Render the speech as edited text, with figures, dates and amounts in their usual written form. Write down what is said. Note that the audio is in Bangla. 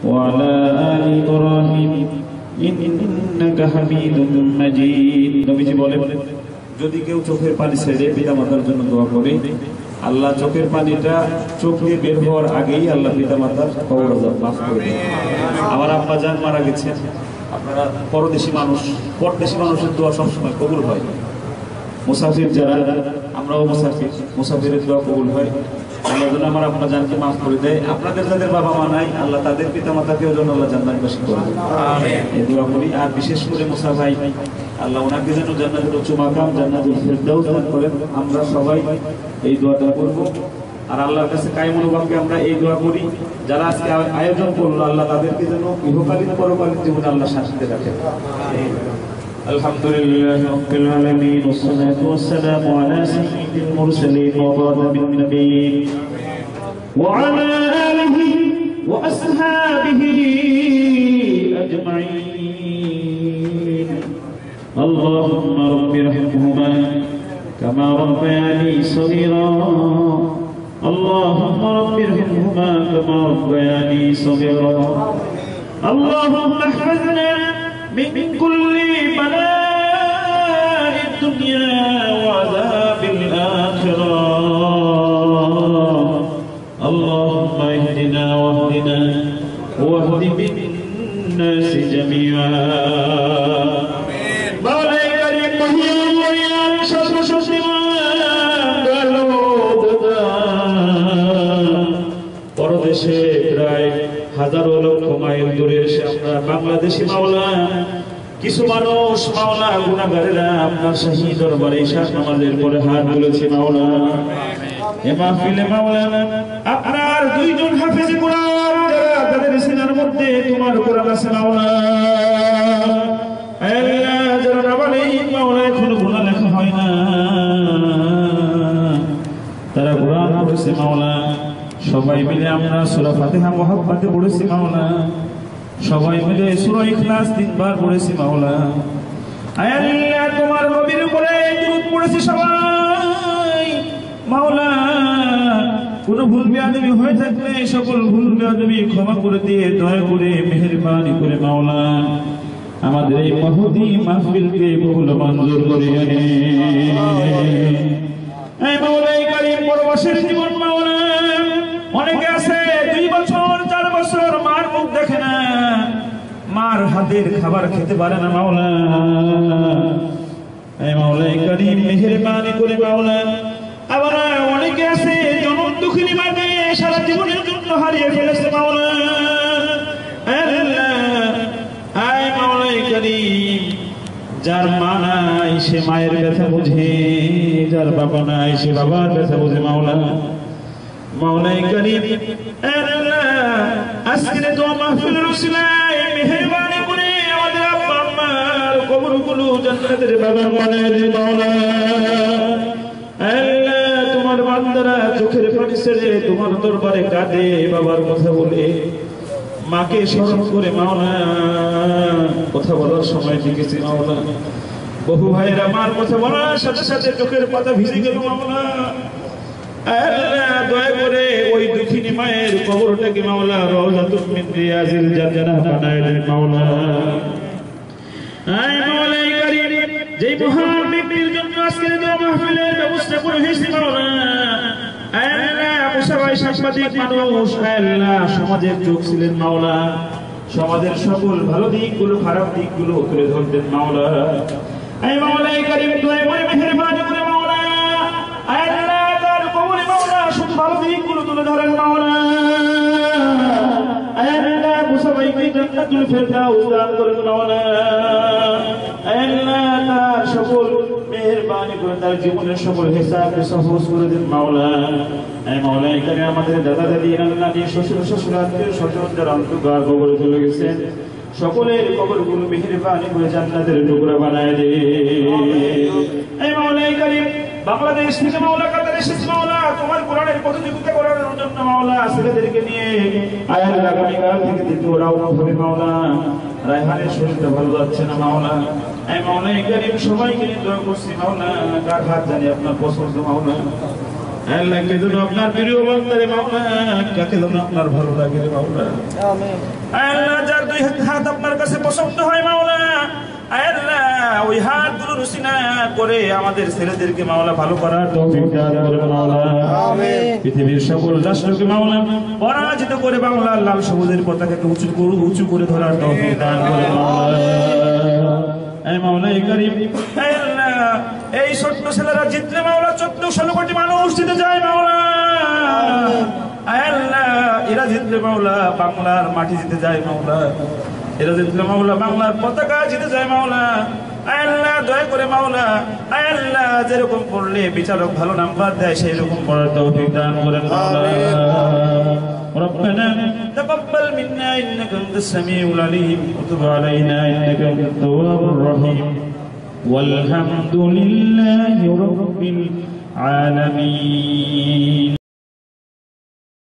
وعلى آل إبراهيم إنك حميد مجيد নবীজি বলেন যদি কেউ চোখের পানি ছেড়ে পিতামাতার জন্য দোয়া করে আল্লাহ চোখের পানিটা চোখ দিয়ে বের হওয়ার আগেই আল্লাহ পিতামাতার কবর আযাব মাফ করে দেন। আমার আব্বা জান মারা গেছে, আপনারা পরদেশী মানুষের দোয়া সবসময় কবুল হয়। মুসাফির যারা, আমরাও মুসাফিরের দোয়া কবুল হয়। আল্লাহ যেন আমার আব্বা জানকে মাফ করে দেয়। আপনাদের যাদের বাবা মা নাই আল্লাহ তাদের পিতামাতাকেও যেন আল্লাহ জান্নাতবাসী করে দেয়, এই দোয়া করি। আর বিশেষ করে মুসা ভাই, আল্লাহ ওনাকে যেন জান্নাতুল উচ্চ মাকাম জান্নাতুল ফিরদাউস দান করেন। আমরা সবাই এই দোয়াটা করব আর আল্লাহর কাছে কায়মনোবাক্যে আমরা এই দোয়া করি যারা আজকে আয়োজন করলো আল্লাহ তাদেরকে যেন ইহকালীন পরকালীন জীবনে আল্লাহ শান্তিতে রাখেন। আলহামদুলিল্লাহি রাব্বিল আলামিন ওয়াসসালাতু ওয়াসসালামু আলা সাইয়্যিদিল মুরসালিন ওয়া খাতামিন নাবিয়্যিন ওয়া আলা আলিহি ওয়া আসহাবিহি আজমাইন। আল্লাহুম্মা রাব্বিরহামহুমা কামা রাব্বায়ানি সগীরা। اللهم رب ارحمهما كما ربياني صغيرا. اللهم احفظنا من كل بلاء الدنيا وعذاب الآخرة. اللهم اهدنا واهدنا واهد بالناس جميعا. পরদেশে প্রায় হাজারো লক্ষ মাইল দূরে এসে আমরা বাংলাদেশি মাওলা কিছু মানুষ মাওলা গুনাহগারেরা আপনার শাহী দরবারে ইশা নামাজের পরে হাত তুলেছে মাওলা। এ মাহফিলে মাওলা আপনার দুইজন হাফেজে কোরআন যারা তাদের সিনার মধ্যে তোমার কোরআন আছে মাওলা। আল্লাহ যারা নাবালিগ মাওলা এখনো গুনাহ লেখা হয় না, তারা কোরআন পড়েছে মাওলা। সবাই মিলে আমরা সূরা ফাতিহা মুহাব্বতে পড়েছি মাওলা। সবাই মিলে সূরা ইখলাস 3 বার পড়েছি মাওলা। আয় আল্লাহ তোমার নবীর উপরে দুরূদ পড়েছি সবাই মাওলা। কোন ভুল বেয়াদবি হয়ে থাকলে সকল ভুল বেয়াদবি ক্ষমা করে দিয়ে দয়া করে মেহেরবানি করে মাওলা আমাদের এই মহতি মাহফিলকে কবুল মঞ্জুর করে এই মাওলাই কারীম পরবাসের জীবন মাওলা অনেকে আছে 2 বছর 4 বছর মার মুখ দেখে না, মার হাতের খাবার খেতে পারে না মাওলা। এই মাওলাই কারীম মেহেরবানি করে মাওলা আবার অনেকে আছে জনম দুঃখিনী মাকে সারা জীবনের জন্য হারিয়ে ফেলেছে মাওলা। আল্লাহ আয় মাওলাই কারীম যার মা নাই সে মায়ের ব্যথা বুঝে, যার বাবা নাই সে বাবার ব্যথা বুঝে মাওলা। মাওলাই কারীম আল্লাহ আজকের দোয়া মাহফিলের উসিলায় মেহেরবানি করে আমাদের আব্বা আম্মার কবরগুলো জান্নাতের বাগান বানায় দে মাওলা। আল্লাহ তোমার বান্দারা চোখের পানি ছেড়ে তোমার দরবারে কাঁদে, বাবার কথা বলে, মাকে স্মরণ করে মাওলা কথা বলার সময় দেখেছি মাওলা বহু ভাইরা মার কথা বলার সাথে সাথে চোখের পাতা ভিজে গেল মাওলা। আল্লাহ দয়া করে ওই দুঃখিনী মায়ের কবরটাকে মাওলা রওজাতুল মিন রিয়াজিল জান্নাহ বানায় দেন মাওলা। আয় মাওলাই কারীম যেই মহান ব্যক্তির জন্য আজকের দোয়া মাহফিলের ব্যবস্থা করে হয়েছে মাওলা। আল্লাহ মুসাফাই সাংবাদিক মানুষ আল্লাহ সমাজের চোখ ছিলেন মাওলা। সমাজের সকল ভালো দিকগুলো খারাপ দিকগুলো তুলে ধরতেন মাওলা। আয় মাওলাই কারীম দয়া করে মেহেরবানি করে মাওলা আল্লাহ তার কবরে মাওলা শুধু ভালো দিকগুলো তুলে ধরেন মাওলা। আল্লাহ মুসাফাইকে জান্নাতুল ফিরদাউস দান করেন মাওলা। আল্লাহ তার সকল মেহেরবানি করে তার জীবনের সকল হিসাবকে সহজ করে দেন মাওলা। এই মাওলাই কারীম আমাদের দাদা দাদি নানা শ্বশুর শ্বশুর আত্মীয় স্বজন যারা অন্তর্গার কবরে চলে গেছেন সকলের কবরগুলো মেহেরবানি করে জান্নাতের টুকরা বানায় দে। এই মাওলাই কারীম বাংলাদেশ থেকে মাওলা কাতার এসেছে মাওলা তোমার কোরআনের প্রতিযোগিতা করার জন্য মাওলা ছেলেদেরকে নিয়ে আয়াত আগামীকাল থেকে দ্বিতীয় রাউন্ড হবে মাওলা। রায়হানের শরীরটা ভালো যাচ্ছে না মাওলা। এই মাওলাই কারীম সবাইকে নিয়ে দোয়া করছি মাওলা, কার হাত জানি আপনার পছন্দ মাওলা। আল্লাহ কে যেন আপনার প্রিয় বান্দা রে মাওলা, কাকে যেন আপনার ভালো লাগে রে মাওলা। আমিন। আল্লাহ যার দুই হাত আপনার কাছে পছন্দ হয় মাওলা, আল্লাহ ওই হাতগুলো রুসিনা করে আমাদের ছেলেদেরকে মাওলা ভালো করার তৌফিক দান করুন মাওলা। আমিন। পৃথিবীর সকল রাষ্ট্রকে মাওলা পরাজিত করে বাংলা লাল সবুজের পতাকাকে উঁচু করে ধরার তৌফিক দান করুন মাওলা। এই মাওলা এই কারীম, এই আল্লাহ এই ছোট্ট ছেলেরা জিতলে মাওলা 14-16 কোটি মানুষ জিতে যায় মাওলা। আল্লাহ এরা জিতলে মাওলা বাংলার মাটি জিতে যায় মাওলা, এরা জিতলে মাওলা বাংলার পতাকা জিতে যায় মাওলা। আল্লাহ দয়া করে মাওলা, আল্লাহ যেরকম পড়লে বিচারক ভালো নাম্বার দেয় সেই রকম পড়ার তৌফিক দান করেন মাওলা। ربنا تقبل منا إنك أنت السميع العليم وتب علينا إنك أنت التواب الرحيم والحمد لله رب العالمين.